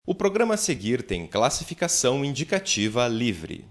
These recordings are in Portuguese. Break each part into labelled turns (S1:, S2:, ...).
S1: O programa a seguir tem classificação indicativa livre.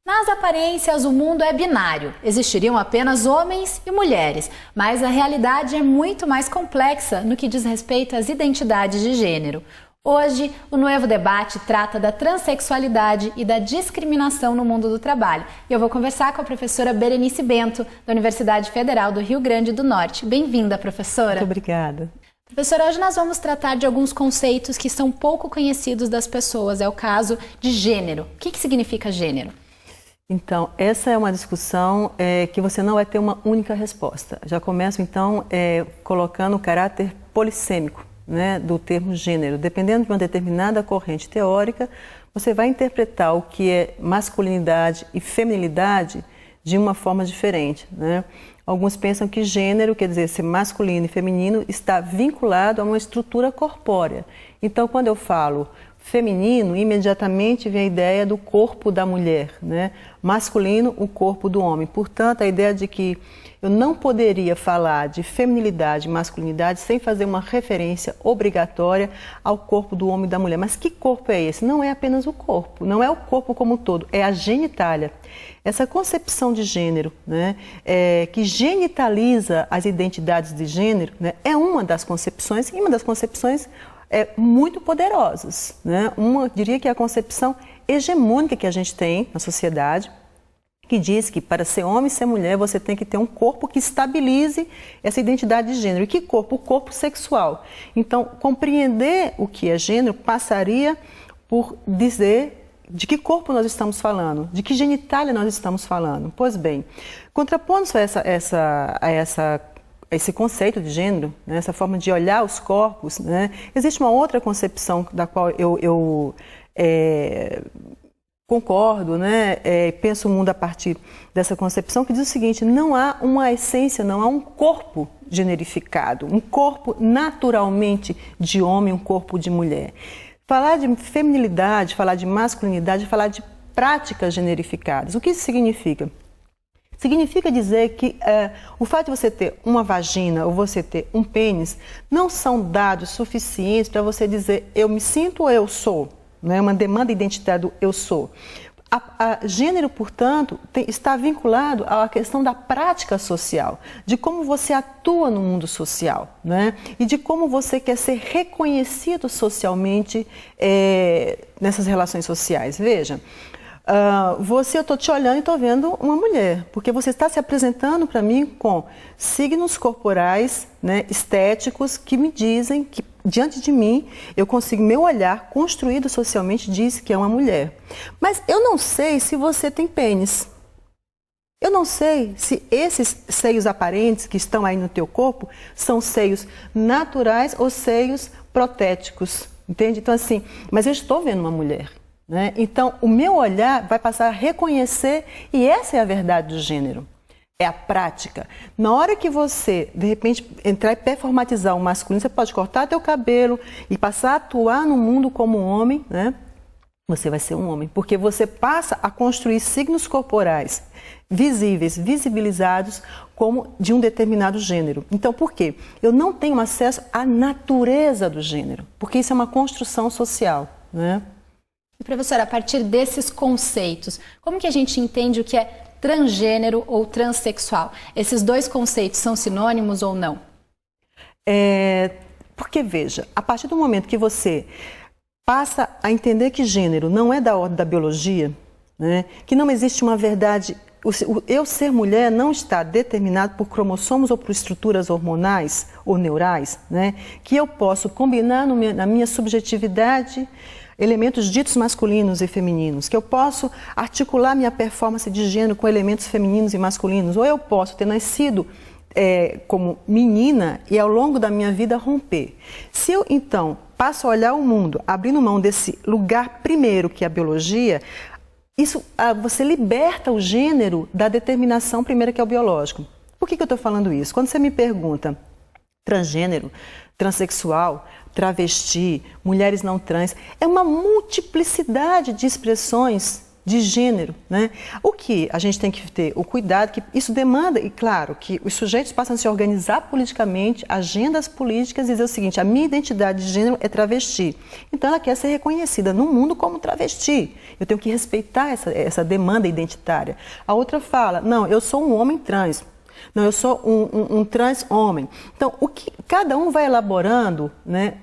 S2: Nas aparências, o mundo é binário. Existiriam apenas homens e mulheres, mas a realidade é muito mais complexa no que diz respeito às identidades de gênero. Hoje, o Nuevo Debate trata da transexualidade e da discriminação no mundo do trabalho. E eu vou conversar com a professora Berenice Bento, da Universidade Federal do Rio Grande do Norte. Bem-vinda, professora.
S3: Muito obrigada.
S2: Professora, hoje nós vamos tratar de alguns conceitos que são pouco conhecidos das pessoas. É o caso de gênero. O que significa gênero?
S3: Então, essa é uma discussão que você não vai ter uma única resposta. Já começo, então, colocando o caráter polissêmico, né, do termo gênero. Dependendo de uma determinada corrente teórica, você vai interpretar o que é masculinidade e feminilidade de uma forma diferente, né? Alguns pensam que gênero, quer dizer, ser masculino e feminino, está vinculado a uma estrutura corpórea. Então, quando eu falo feminino, imediatamente vem a ideia do corpo da mulher, né? Masculino, o corpo do homem. Portanto, a ideia de que eu não poderia falar de feminilidade e masculinidade sem fazer uma referência obrigatória ao corpo do homem e da mulher. Mas que corpo é esse? Não é apenas o corpo, não é o corpo como um todo, é a genitália. Essa concepção de gênero, né, que genitaliza as identidades de gênero, né, é uma das concepções, e uma das concepções muito poderosas, né? Diria que é a concepção hegemônica que a gente tem na sociedade, que diz que para ser homem e ser mulher você tem que ter um corpo que estabilize essa identidade de gênero. E que corpo? O corpo sexual. Então, compreender o que é gênero passaria por dizer de que corpo nós estamos falando, de que genitália nós estamos falando. Pois bem, contrapondo-se a esse conceito de gênero, né, essa forma de olhar os corpos, né, existe uma outra concepção da qual eu concordo, né, penso o mundo a partir dessa concepção, que diz o seguinte: não há uma essência, não há um corpo generificado, um corpo naturalmente de homem, um corpo de mulher. Falar de feminilidade, falar de masculinidade, falar de práticas generificadas. O que isso significa? Significa dizer que o fato de você ter uma vagina ou você ter um pênis não são dados suficientes para você dizer eu me sinto ou eu sou. Não é uma demanda identitária do eu sou. Gênero, portanto, está vinculado à questão da prática social, de como você atua no mundo social, né? E de como você quer ser reconhecido socialmente nessas relações sociais. Veja, eu estou te olhando e estou vendo uma mulher, porque você está se apresentando para mim com signos corporais, né, estéticos, que me dizem que diante de mim, eu consigo, meu olhar construído socialmente diz que é uma mulher. Mas eu não sei se você tem pênis. Eu não sei se esses seios aparentes que estão aí no teu corpo são seios naturais ou seios protéticos, entende? Então assim, mas eu estou vendo uma mulher, né? Então o meu olhar vai passar a reconhecer, e essa é a verdade do gênero. É a prática. Na hora que você, de repente, entrar e performatizar o masculino, você pode cortar teu cabelo e passar a atuar no mundo como um homem, né? Você vai ser um homem, porque você passa a construir signos corporais visíveis, visibilizados como de um determinado gênero. Então, por quê? Eu não tenho acesso à natureza do gênero, porque isso é uma construção social, né?
S2: Professora, a partir desses conceitos, como que a gente entende o que é transgênero ou transexual? Esses dois conceitos são sinônimos ou não?
S3: Porque, veja, a partir do momento que você passa a entender que gênero não é da ordem da biologia, né, que não existe uma verdade, o eu ser mulher não está determinado por cromossomos ou por estruturas hormonais ou neurais, né, que eu posso combinar na minha subjetividade elementos ditos masculinos e femininos, que eu posso articular minha performance de gênero com elementos femininos e masculinos, ou eu posso ter nascido como menina e ao longo da minha vida romper. Se eu, então, passo a olhar o mundo abrindo mão desse lugar primeiro, que é a biologia, você liberta o gênero da determinação primeira, que é o biológico. Por que eu estou falando isso? Quando você me pergunta, transgênero, transexual, travesti, mulheres não trans. É uma multiplicidade de expressões de gênero, né? O que a gente tem que ter o cuidado que isso demanda, e claro, que os sujeitos passam a se organizar politicamente, agendas políticas, e dizer o seguinte: a minha identidade de gênero é travesti. Então ela quer ser reconhecida no mundo como travesti. Eu tenho que respeitar essa demanda identitária. A outra fala: não, eu sou um homem trans. Não, eu sou um trans homem. Então, o que cada um vai elaborando, né,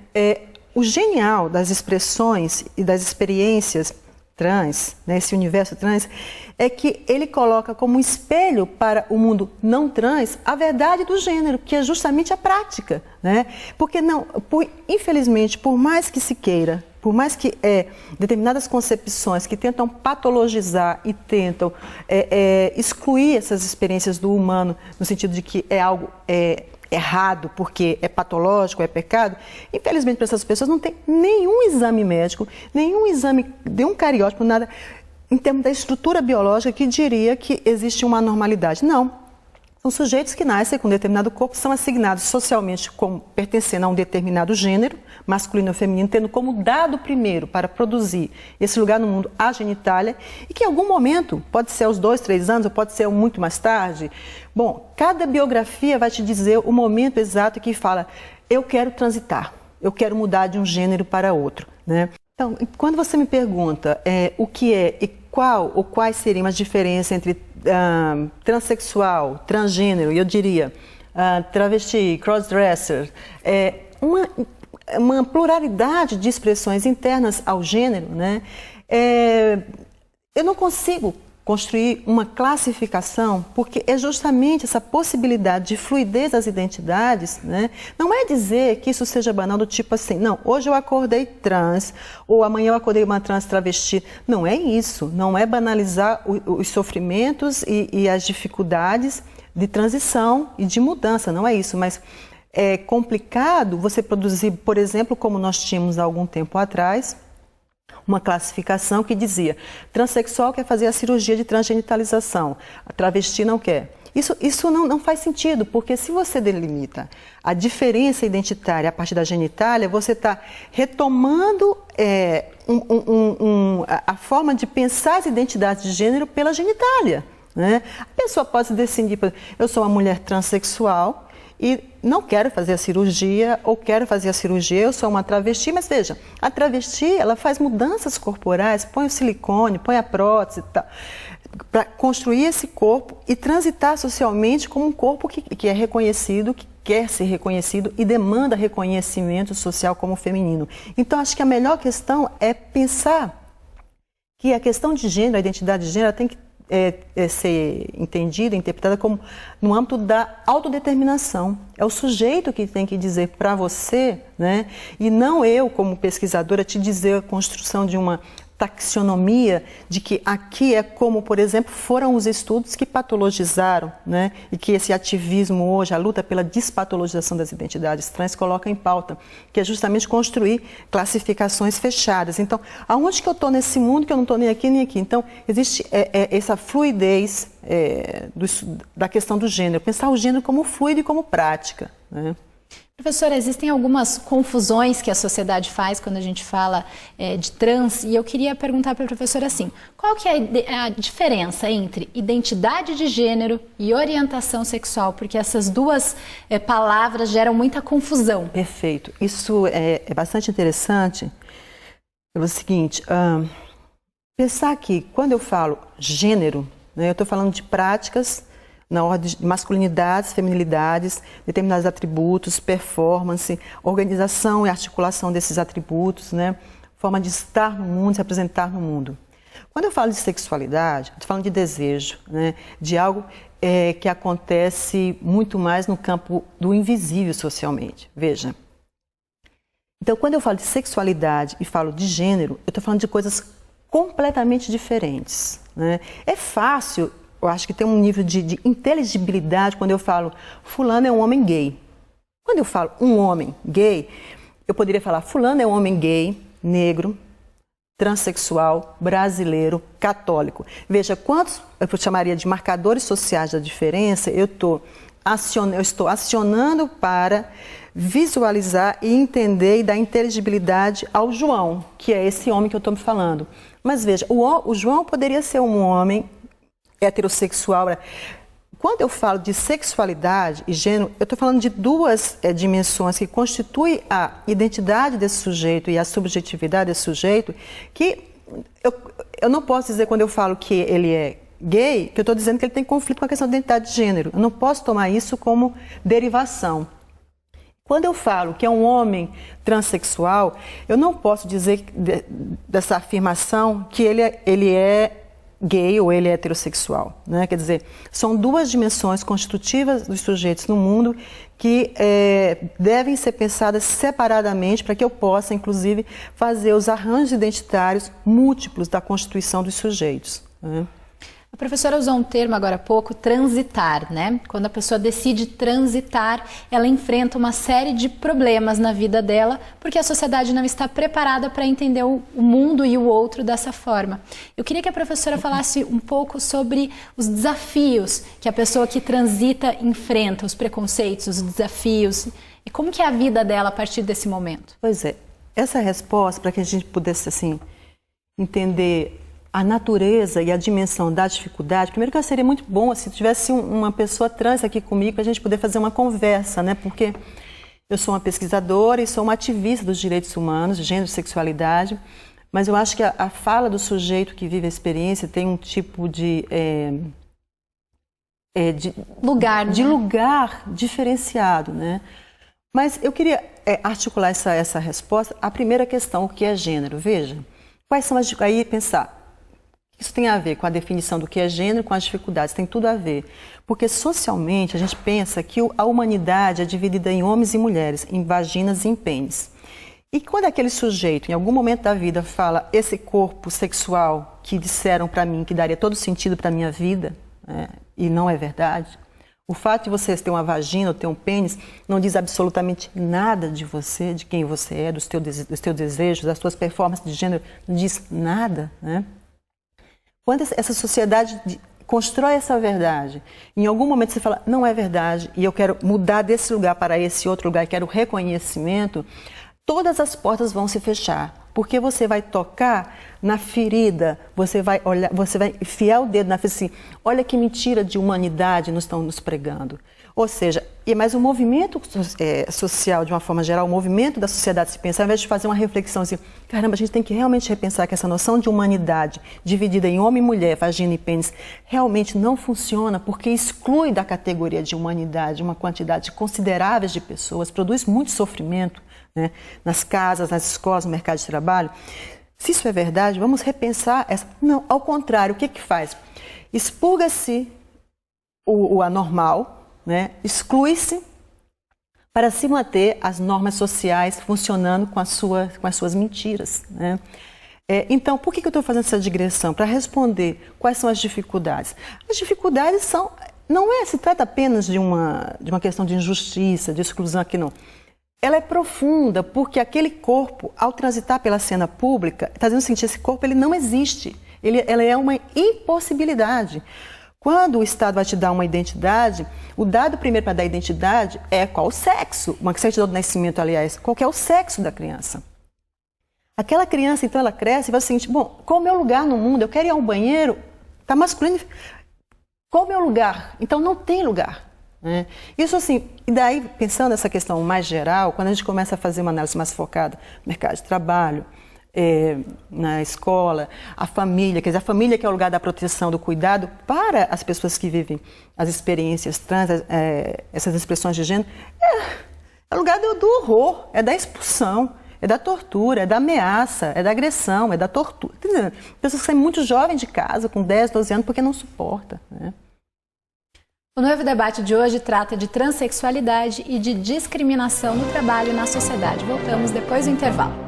S3: o genial das expressões e das experiências trans, né, esse universo trans, é que ele coloca como espelho para o mundo não trans a verdade do gênero, que é justamente a prática, né? Porque infelizmente, por mais que se queira, por mais que determinadas concepções que tentam patologizar e tentam excluir essas experiências do humano, no sentido de que é algo errado, porque é patológico, é pecado, infelizmente para essas pessoas não tem nenhum exame médico, nenhum exame de um cariótipo, nada, em termos da estrutura biológica que diria que existe uma anormalidade. Não. São sujeitos que nascem com um determinado corpo, são assignados socialmente como pertencendo a um determinado gênero, masculino ou feminino, tendo como dado primeiro para produzir esse lugar no mundo a genitália, e que em algum momento, pode ser aos 2, 3 anos, ou pode ser muito mais tarde, bom, cada biografia vai te dizer o momento exato que fala: eu quero transitar, eu quero mudar de um gênero para outro, né? Então, quando você me pergunta o que é e qual ou quais seriam as diferenças entre transexual, transgênero, eu diria travesti, crossdresser, uma pluralidade de expressões internas ao gênero, né? Eu não consigo construir uma classificação, porque é justamente essa possibilidade de fluidez das identidades, né? Não é dizer que isso seja banal do tipo assim, não, hoje eu acordei trans, ou amanhã eu acordei uma trans travesti. Não é isso, não é banalizar os sofrimentos e as dificuldades de transição e de mudança, não é isso, mas é complicado você produzir, por exemplo, como nós tínhamos há algum tempo atrás, uma classificação que dizia: transexual quer fazer a cirurgia de transgenitalização, a travesti não quer. Isso não faz sentido, porque se você delimita a diferença identitária a partir da genitália, você está retomando a forma de pensar as identidades de gênero pela genitália, né? A pessoa pode decidir: eu sou uma mulher transexual e não quero fazer a cirurgia, ou quero fazer a cirurgia, eu sou uma travesti, mas veja, a travesti, ela faz mudanças corporais, põe o silicone, põe a prótese e tal, para construir esse corpo e transitar socialmente como um corpo que é reconhecido, que quer ser reconhecido e demanda reconhecimento social como feminino. Então, acho que a melhor questão é pensar que a questão de gênero, a identidade de gênero, tem que ser entendida, interpretada como no âmbito da autodeterminação. É o sujeito que tem que dizer para você, né? E não eu, como pesquisadora, te dizer a construção de uma taxonomia de que aqui é como, por exemplo, foram os estudos que patologizaram, né? E que esse ativismo hoje, a luta pela despatologização das identidades trans, coloca em pauta, que é justamente construir classificações fechadas. Então, aonde que eu estou nesse mundo que eu não estou nem aqui nem aqui? Então, existe essa fluidez da questão do gênero, pensar o gênero como fluido e como prática, né?
S2: Professora, existem algumas confusões que a sociedade faz quando a gente fala de trans, e eu queria perguntar para a professora assim: qual que é a diferença entre identidade de gênero e orientação sexual? Porque essas duas palavras geram muita confusão.
S3: Perfeito. Isso é bastante interessante pelo seguinte, pensar que quando eu falo gênero, né, eu estou falando de práticas na ordem de masculinidades, feminilidades, determinados atributos, performance, organização e articulação desses atributos, né? Forma de estar no mundo, se apresentar no mundo. Quando eu falo de sexualidade, estou falando de desejo, né? De algo que acontece muito mais no campo do invisível socialmente. Veja. Então, quando eu falo de sexualidade e falo de gênero, eu estou falando de coisas completamente diferentes, né? É fácil. Eu acho que tem um nível de inteligibilidade quando eu falo fulano é um homem gay. Quando eu falo um homem gay, eu poderia falar fulano é um homem gay, negro, transexual, brasileiro, católico. Veja quantos, eu chamaria de marcadores sociais da diferença, eu estou eu estou acionando para visualizar e entender e dar inteligibilidade ao João, que é esse homem que eu estou me falando. Mas veja, o João poderia ser um homem heterossexual. Quando eu falo de sexualidade e gênero, eu estou falando de duas dimensões que constituem a identidade desse sujeito e a subjetividade desse sujeito, que eu não posso dizer, quando eu falo que ele é gay, que eu estou dizendo que ele tem conflito com a questão da identidade de gênero. Eu não posso tomar isso como derivação. Quando eu falo que é um homem transexual, eu não posso dizer dessa afirmação que ele é gay ou ele é heterossexual, né? Quer dizer, são duas dimensões constitutivas dos sujeitos no mundo que devem ser pensadas separadamente para que eu possa, inclusive, fazer os arranjos identitários múltiplos da constituição dos sujeitos, né?
S2: A professora usou um termo agora há pouco, transitar, né? Quando a pessoa decide transitar, ela enfrenta uma série de problemas na vida dela, porque a sociedade não está preparada para entender o mundo e o outro dessa forma. Eu queria que a professora falasse um pouco sobre os desafios que a pessoa que transita enfrenta, os preconceitos, os desafios, e como que é a vida dela a partir desse momento.
S3: Pois é, essa resposta, para que a gente pudesse, assim, entender a natureza e a dimensão da dificuldade, primeiro que seria muito bom se tivesse uma pessoa trans aqui comigo para a gente poder fazer uma conversa, né? Porque eu sou uma pesquisadora e sou uma ativista dos direitos humanos, de gênero e sexualidade, mas eu acho que a fala do sujeito que vive a experiência tem um tipo de
S2: lugar, né?
S3: De lugar diferenciado, né? Mas eu queria articular essa resposta. A primeira questão, o que é gênero? Veja, quais são as... Aí pensar, isso tem a ver com a definição do que é gênero, com as dificuldades, tem tudo a ver. Porque socialmente a gente pensa que a humanidade é dividida em homens e mulheres, em vaginas e em pênis. E quando aquele sujeito, em algum momento da vida, fala esse corpo sexual que disseram para mim que daria todo sentido para a minha vida, né, e não é verdade, o fato de você ter uma vagina ou ter um pênis não diz absolutamente nada de você, de quem você é, dos teus desejos, das suas performances de gênero, não diz nada, né? Quando essa sociedade constrói essa verdade, em algum momento você fala, não é verdade, e eu quero mudar desse lugar para esse outro lugar, quero reconhecimento, todas as portas vão se fechar, porque você vai tocar na ferida, você vai olhar, você vai enfiar o dedo na ferida assim, olha que mentira de humanidade nos estão nos pregando. Ou seja, mas o movimento social, de uma forma geral, o movimento da sociedade se pensar, ao invés de fazer uma reflexão assim, caramba, a gente tem que realmente repensar que essa noção de humanidade dividida em homem e mulher, vagina e pênis, realmente não funciona porque exclui da categoria de humanidade uma quantidade considerável de pessoas, produz muito sofrimento, né, nas casas, nas escolas, no mercado de trabalho. Se isso é verdade, vamos repensar essa... Não, ao contrário, o que faz? Expurga-se o anormal, né? Exclui-se para se manter as normas sociais funcionando com as suas mentiras, né? Então, por que eu estou fazendo essa digressão? Para responder quais são as dificuldades. As dificuldades são... se trata apenas de uma questão de injustiça, de exclusão aqui, não. Ela é profunda porque aquele corpo, ao transitar pela cena pública, está dizendo o seguinte, esse corpo ele não existe, ela é uma impossibilidade. Quando o Estado vai te dar uma identidade, o dado primeiro para dar identidade é qual o sexo, uma certidão de nascimento, aliás, qual que é o sexo da criança. Aquela criança, então, ela cresce e vai o seguinte, bom, qual é o meu lugar no mundo? Eu quero ir ao banheiro, está masculino, qual é o meu lugar? Então não tem lugar. Né? Isso assim, e daí, pensando nessa questão mais geral, quando a gente começa a fazer uma análise mais focada no mercado de trabalho, na escola, a família, quer dizer, a família que é o lugar da proteção, do cuidado para as pessoas que vivem as experiências trans, essas expressões de gênero, é o lugar do horror, é da expulsão, é da tortura, é da ameaça, é da agressão, é da tortura. Quer dizer, pessoas que saem muito jovens de casa, com 10, 12 anos, porque não suporta, né?
S2: O Noivo Debate de hoje trata de transexualidade e de discriminação no trabalho e na sociedade. Voltamos depois do intervalo.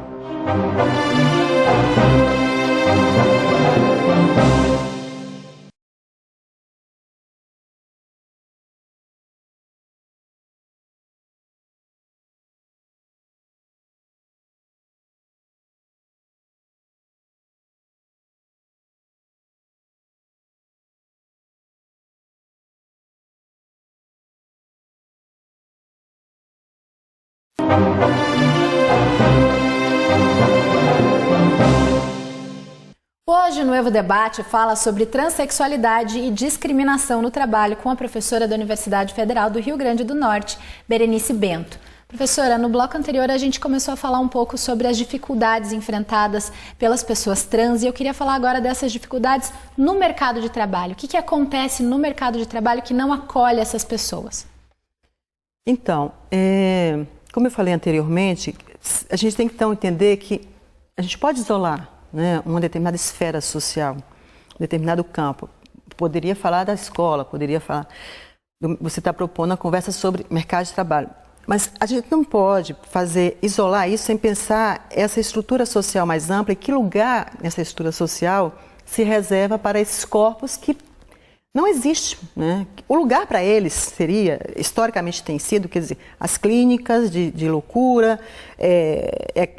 S2: Hoje, no Evo Debate, fala sobre transexualidade e discriminação no trabalho com a professora da Universidade Federal do Rio Grande do Norte, Berenice Bento. Professora, no bloco anterior a gente começou a falar um pouco sobre as dificuldades enfrentadas pelas pessoas trans e eu queria falar agora dessas dificuldades no mercado de trabalho. O que acontece no mercado de trabalho que não acolhe essas pessoas?
S3: Então, como eu falei anteriormente, a gente tem que então entender que a gente pode isolar, né, uma determinada esfera social, um determinado campo. Poderia falar da escola, poderia falar... Você está propondo uma conversa sobre mercado de trabalho. Mas a gente não pode isolar isso sem pensar essa estrutura social mais ampla e que lugar essa estrutura social se reserva para esses corpos que não existem, né? O lugar para eles seria, historicamente tem sido, quer dizer, as clínicas de loucura,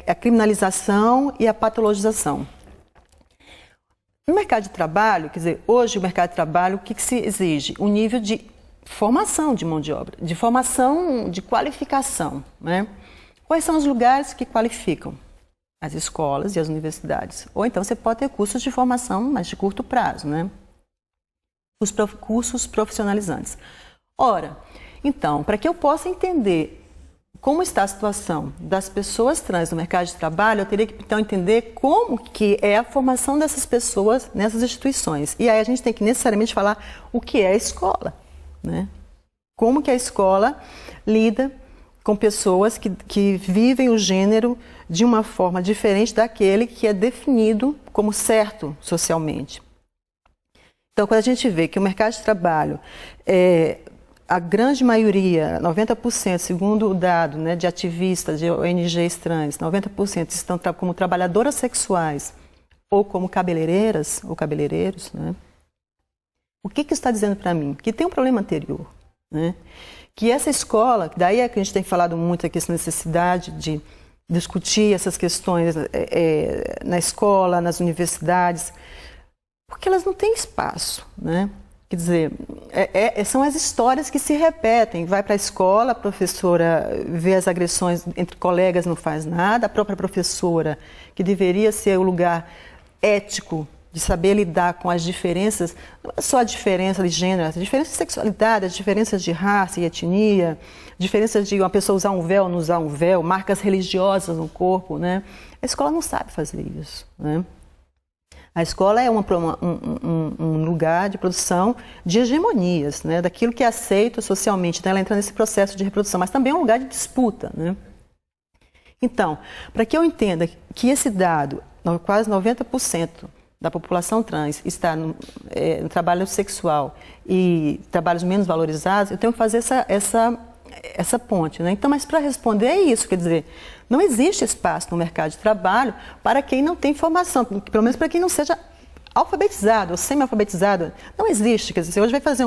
S3: a criminalização e a patologização. No mercado de trabalho, quer dizer, hoje o mercado de trabalho, o que se exige? Um nível de formação de mão de obra, de formação, de qualificação, né? Quais são os lugares que qualificam? As escolas e as universidades. Ou então você pode ter cursos de formação, mas de curto prazo, né? Os cursos profissionalizantes. Ora, então, para que eu possa entender como está a situação das pessoas trans no mercado de trabalho, eu teria que então entender como que é a formação dessas pessoas nessas instituições. E aí a gente tem que necessariamente falar o que é a escola, né? Como que a escola lida com pessoas que vivem o gênero de uma forma diferente daquele que é definido como certo socialmente. Então, quando a gente vê que o mercado de trabalho, a grande maioria, 90%, segundo o dado, né, de ativistas, de ONGs trans, 90% estão como trabalhadoras sexuais ou como cabeleireiras ou cabeleireiros, né? O que isso está dizendo para mim? Que tem um problema anterior, né? Que essa escola, daí é que a gente tem falado muito aqui, essa necessidade de discutir essas questões na escola, nas universidades, porque elas não têm espaço, né? Quer dizer, são as histórias que se repetem. Vai para a escola, a professora vê as agressões entre colegas, não faz nada, a própria professora, que deveria ser o lugar ético de saber lidar com as diferenças, não é só a diferença de gênero, a diferença de sexualidade, as diferenças de raça e etnia, diferenças de uma pessoa usar um véu ou não usar um véu, marcas religiosas no corpo, né? A escola não sabe fazer isso, né? A escola é um lugar de produção de hegemonias, né? Daquilo que é aceito socialmente. Então ela entra nesse processo de reprodução, mas também é um lugar de disputa, né? Então, para que eu entenda que esse dado, quase 90% da população trans está no trabalho sexual e trabalhos menos valorizados, eu tenho que fazer essa ponte, né? Então, mas para responder é isso, quer dizer, não existe espaço no mercado de trabalho para quem não tem formação, pelo menos para quem não seja alfabetizado ou semi-alfabetizado. Não existe, quer dizer, você hoje vai fazer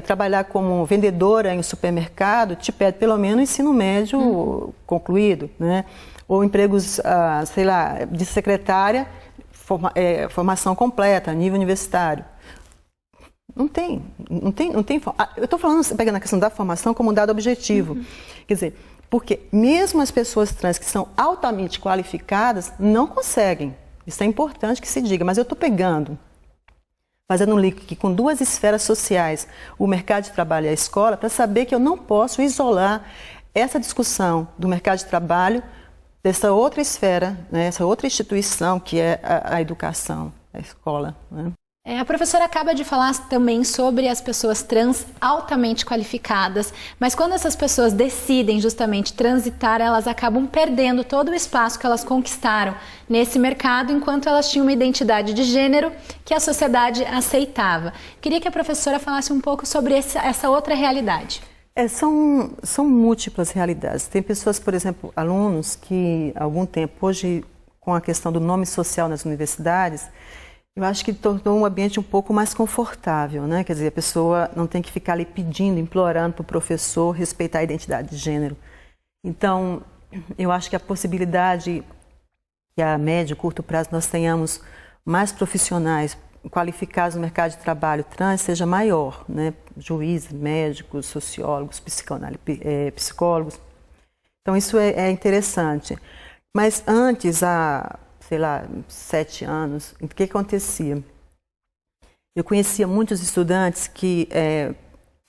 S3: trabalhar como vendedora em um supermercado, te pede pelo menos ensino médio concluído, né? Ou empregos, sei lá, de secretária, formação completa, nível universitário. Não tem. Eu estou pegando a questão da formação como um dado objetivo. Quer dizer, porque mesmo as pessoas trans que são altamente qualificadas não conseguem. Isso é importante que se diga, mas eu estou fazendo um link aqui com duas esferas sociais, o mercado de trabalho e a escola, para saber que eu não posso isolar essa discussão do mercado de trabalho dessa outra esfera, né, essa outra instituição que é a educação, a escola, né?
S2: A professora acaba de falar também sobre as pessoas trans altamente qualificadas, mas quando essas pessoas decidem justamente transitar, elas acabam perdendo todo o espaço que elas conquistaram nesse mercado, enquanto elas tinham uma identidade de gênero que a sociedade aceitava. Queria que a professora falasse um pouco sobre essa outra realidade.
S3: São múltiplas realidades. Tem pessoas, por exemplo, alunos que há algum tempo, hoje com a questão do nome social nas universidades, eu acho que tornou um ambiente um pouco mais confortável, né? Quer dizer, a pessoa não tem que ficar ali pedindo, implorando para o professor respeitar a identidade de gênero. Então, eu acho que a possibilidade que a médio e curto prazo nós tenhamos mais profissionais qualificados no mercado de trabalho trans seja maior, né? Juízes, médicos, sociólogos, psicólogos. Então isso é interessante. Mas antes, há, sei lá, 7 anos, o que acontecia? Eu conhecia muitos estudantes que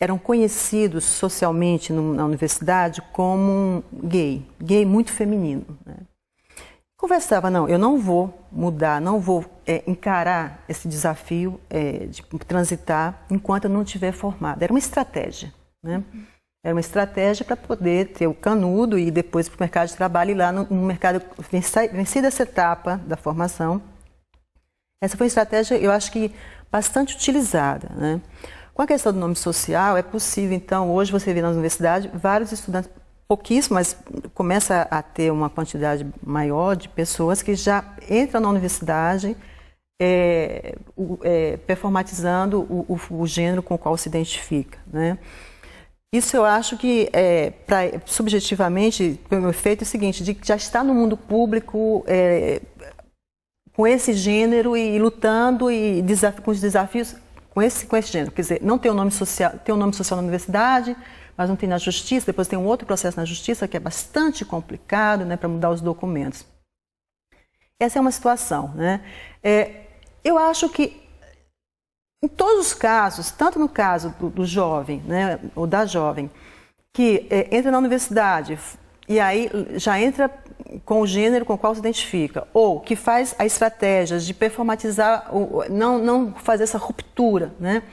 S3: eram conhecidos socialmente na universidade como gay muito feminino, né? Conversava, não, eu não vou mudar, não vou encarar esse desafio de transitar enquanto eu não estiver formada. Era uma estratégia, né? Era uma estratégia para poder ter o canudo e depois para o mercado de trabalho e lá no mercado, vencida essa etapa da formação. Essa foi uma estratégia, eu acho que bastante utilizada, né? Com a questão do nome social, é possível, então, hoje você vê na universidade vários estudantes, pouquíssimo, mas começa a ter uma quantidade maior de pessoas que já entram na universidade performatizando o gênero com o qual se identifica, né? Isso eu acho que, subjetivamente, o efeito é o seguinte, de que já está no mundo público com esse gênero e lutando com os desafios com esse gênero. Quer dizer, não tem um nome social, tem um nome social na universidade, mas não tem na justiça, depois tem um outro processo na justiça que é bastante complicado, né, para mudar os documentos. Essa é uma situação, né? Eu acho que, em todos os casos, tanto no caso do jovem, né, ou da jovem, que entra na universidade e aí já entra com o gênero com o qual se identifica, ou que faz a estratégia de performatizar, não fazer essa ruptura, né?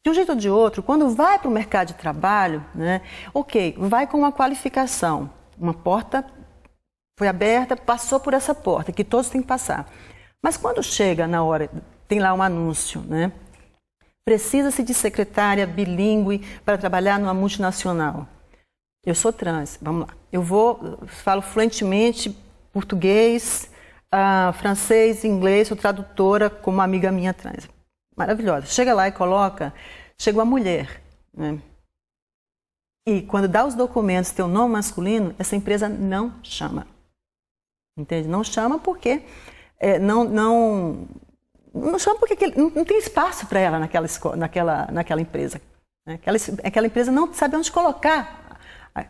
S3: De um jeito ou de outro, quando vai para o mercado de trabalho, né, ok, vai com uma qualificação, uma porta foi aberta, passou por essa porta, que todos têm que passar. Mas quando chega na hora, tem lá um anúncio, né? Precisa-se de secretária bilíngue para trabalhar numa multinacional. Eu sou trans, vamos lá. Falo fluentemente português, francês, inglês, sou tradutora como uma amiga minha trans. Maravilhosa. Chega lá e coloca, chega uma mulher, né? E quando dá os documentos, tem o nome masculino, essa empresa não chama. Entende? Não chama porque não chama porque não tem espaço para ela naquela empresa. Né? Aquela empresa não sabe onde colocar.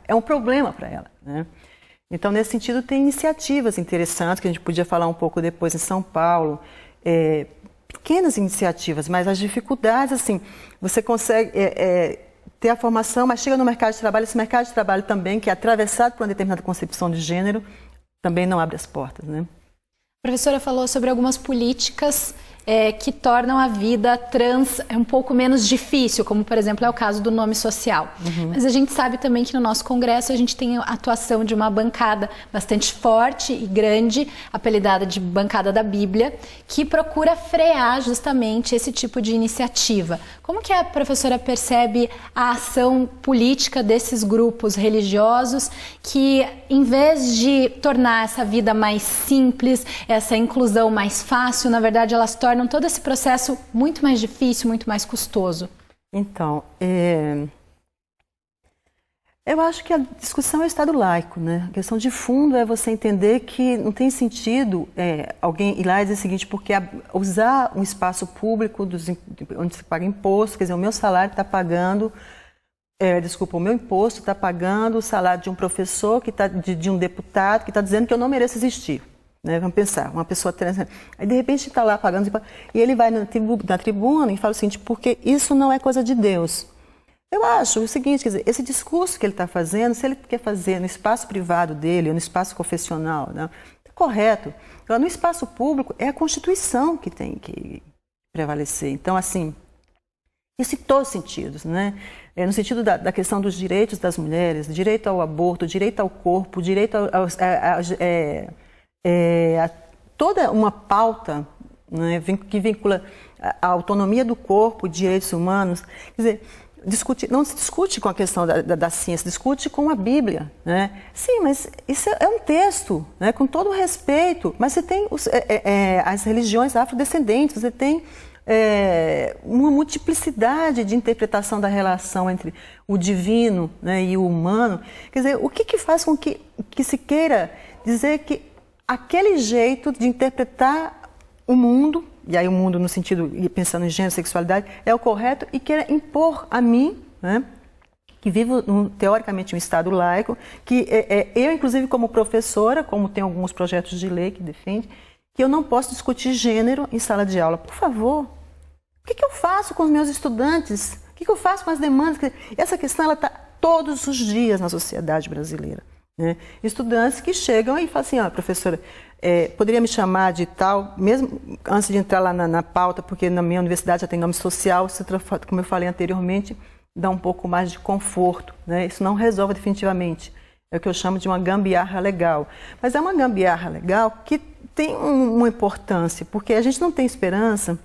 S3: É um problema para ela, né? Então, nesse sentido, tem iniciativas interessantes, que a gente podia falar um pouco depois em São Paulo, pequenas iniciativas, mas as dificuldades, assim, você consegue ter a formação, mas chega no mercado de trabalho, esse mercado de trabalho também, que é atravessado por uma determinada concepção de gênero, também não abre as portas, né?
S2: A professora falou sobre algumas políticas que tornam a vida trans um pouco menos difícil, como, por exemplo, é o caso do nome social. Uhum. Mas a gente sabe também que no nosso Congresso a gente tem a atuação de uma bancada bastante forte e grande, apelidada de Bancada da Bíblia, que procura frear justamente esse tipo de iniciativa. Como que a professora percebe a ação política desses grupos religiosos que, em vez de tornar essa vida mais simples, essa inclusão mais fácil, na verdade elas tornam todo esse processo muito mais difícil, muito mais custoso?
S3: Então, eu acho que a discussão é o Estado laico, né? A questão de fundo é você entender que não tem sentido alguém ir lá e dizer o seguinte, porque usar um espaço público onde se paga imposto, quer dizer, o meu salário está pagando, o meu imposto está pagando o salário de um professor, de um deputado, que está dizendo que eu não mereço existir. Né? Vamos pensar, uma pessoa trans, aí de repente está lá pagando, e ele vai na tribuna e fala o seguinte, porque isso não é coisa de Deus. Eu acho o seguinte, quer dizer, esse discurso que ele está fazendo, se ele quer fazer no espaço privado dele, ou no espaço confessional, né, é correto. Agora, no espaço público, é a Constituição que tem que prevalecer. Então, assim, isso em todos os sentidos, né? No sentido da questão dos direitos das mulheres, direito ao aborto, direito ao corpo, direito a toda uma pauta, né, que vincula a autonomia do corpo, direitos humanos. Quer dizer, não se discute com a questão da ciência, discute com a Bíblia, né? Sim, mas isso é um texto, né, com todo o respeito, mas você tem as religiões afrodescendentes, você tem uma multiplicidade de interpretação da relação entre o divino, né, e o humano. Quer dizer, o que faz com que se queira dizer que aquele jeito de interpretar o mundo, e aí o mundo no sentido, pensando em gênero e sexualidade, é o correto, e queira impor a mim, né, que vive, teoricamente, um Estado laico, que eu, inclusive, como professora, como tem alguns projetos de lei que defende, que eu não posso discutir gênero em sala de aula. Por favor, o que eu faço com os meus estudantes? O que eu faço com as demandas? Essa questão está todos os dias na sociedade brasileira, né? Estudantes que chegam e falam assim, professora, poderia me chamar de tal, mesmo antes de entrar lá na pauta, porque na minha universidade já tem nome social, como eu falei anteriormente, dá um pouco mais de conforto, né? Isso não resolve definitivamente. É o que eu chamo de uma gambiarra legal. Mas é uma gambiarra legal que tem uma importância, porque a gente não tem esperança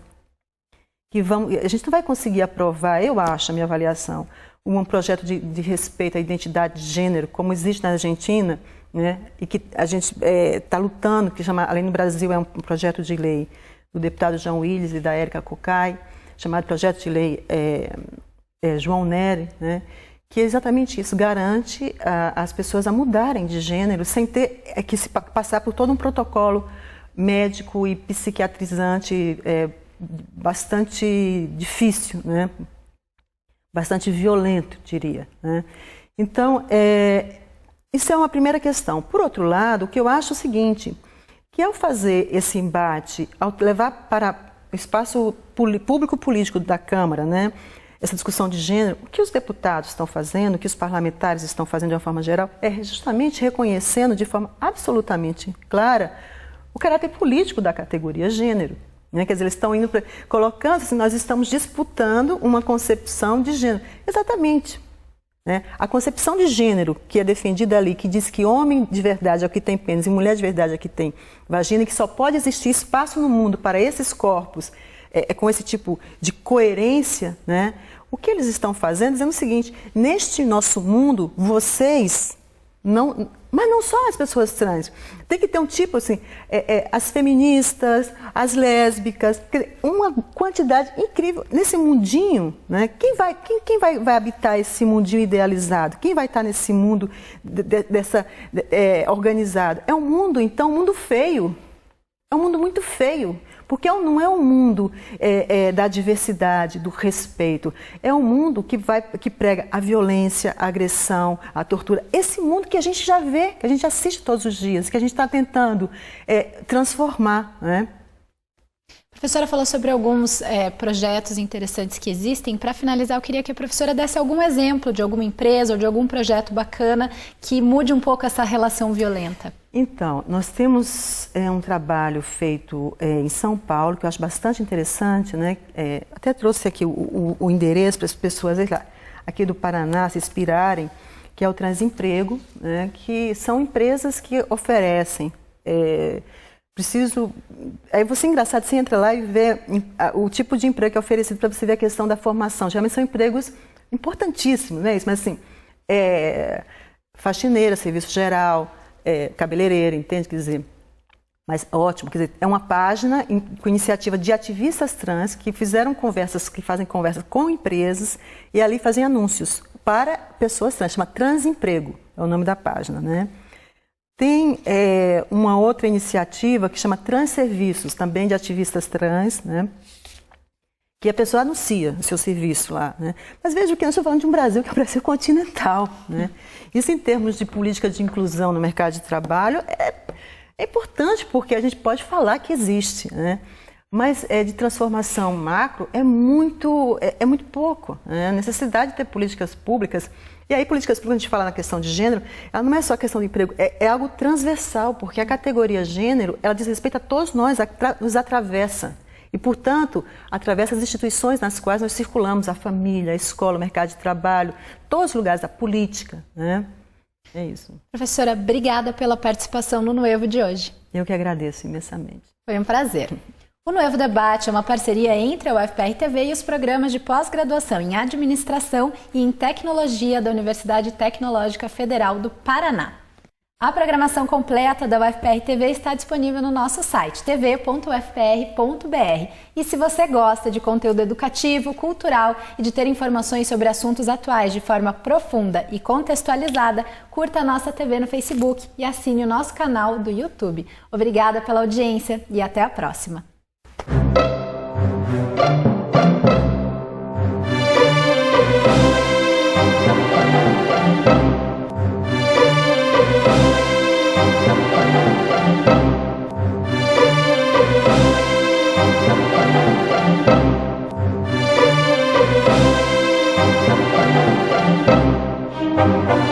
S3: que a gente não vai conseguir aprovar, eu acho, a minha avaliação, um projeto de respeito à identidade de gênero, como existe na Argentina, né? E que a gente está lutando, que chama, além no Brasil, é um projeto de lei do deputado João Willis e da Érica Cocai, chamado Projeto de Lei João Nery, né? Que é exatamente isso, garante as pessoas a mudarem de gênero sem ter que se passar por todo um protocolo médico e psiquiatrizante bastante difícil, né? Bastante violento, diria, né? Então, isso é uma primeira questão. Por outro lado, o que eu acho é o seguinte, que ao fazer esse embate, ao levar para o espaço público-político da Câmara, né, essa discussão de gênero, o que os deputados estão fazendo, o que os parlamentares estão fazendo de uma forma geral, é justamente reconhecendo de forma absolutamente clara o caráter político da categoria gênero. Né? Quer dizer, eles estão indo colocando assim, nós estamos disputando uma concepção de gênero. Exatamente. Né? A concepção de gênero que é defendida ali, que diz que homem de verdade é o que tem pênis e mulher de verdade é o que tem vagina, e que só pode existir espaço no mundo para esses corpos com esse tipo de coerência, né? O que eles estão fazendo, dizendo o seguinte, neste nosso mundo, vocês não... Mas não só as pessoas trans, tem que ter um tipo assim, as feministas, as lésbicas, uma quantidade incrível. Nesse mundinho, né, quem vai habitar esse mundinho idealizado? Quem vai estar nesse mundo organizado? É um mundo, então, um mundo feio. É um mundo muito feio, porque não é um mundo da diversidade, do respeito. É um mundo que prega a violência, a agressão, a tortura. Esse mundo que a gente já vê, que a gente assiste todos os dias, que a gente está tentando transformar, né?
S2: A professora falou sobre alguns projetos interessantes que existem. Para finalizar, eu queria que a professora desse algum exemplo de alguma empresa ou de algum projeto bacana que mude um pouco essa relação violenta.
S3: Então, nós temos um trabalho feito em São Paulo, que eu acho bastante interessante, né? Até trouxe aqui o endereço para as pessoas aqui do Paraná se inspirarem, que é o Transemprego, né? Que são empresas que oferecem... Aí você é engraçado, você entra lá e vê o tipo de emprego que é oferecido para você ver a questão da formação. Geralmente são empregos importantíssimos, né? Mas assim, faxineira, serviço geral, cabeleireira, entende? Quer dizer, mas ótimo, quer dizer, é uma página com iniciativa de ativistas trans que fazem conversas com empresas e ali fazem anúncios para pessoas trans, chama Transemprego, é o nome da página, né? Tem uma outra iniciativa que chama Transserviços, também de ativistas trans, né? Que a pessoa anuncia o seu serviço lá, né? Mas veja que nós estamos falando de um Brasil que é um Brasil continental, né? Isso em termos de política de inclusão no mercado de trabalho é importante porque a gente pode falar que existe, né? Mas de transformação macro é muito pouco, né? A necessidade de ter políticas públicas. E aí, políticas públicas, a gente fala na questão de gênero, ela não é só questão de emprego, é algo transversal, porque a categoria gênero, ela diz respeito a todos nós, nos atravessa. E, portanto, atravessa as instituições nas quais nós circulamos, a família, a escola, o mercado de trabalho, todos os lugares da política, né? É isso.
S2: Professora, obrigada pela participação no Nuevo de hoje.
S3: Eu que agradeço imensamente.
S2: Foi um prazer. O Nuevo Debate é uma parceria entre a UFPR-TV e os programas de pós-graduação em Administração e em Tecnologia da Universidade Tecnológica Federal do Paraná. A programação completa da UFPR-TV está disponível no nosso site tv.ufpr.br. E se você gosta de conteúdo educativo, cultural e de ter informações sobre assuntos atuais de forma profunda e contextualizada, curta a nossa TV no Facebook e assine o nosso canal do YouTube. Obrigada pela audiência e até a próxima.
S3: Música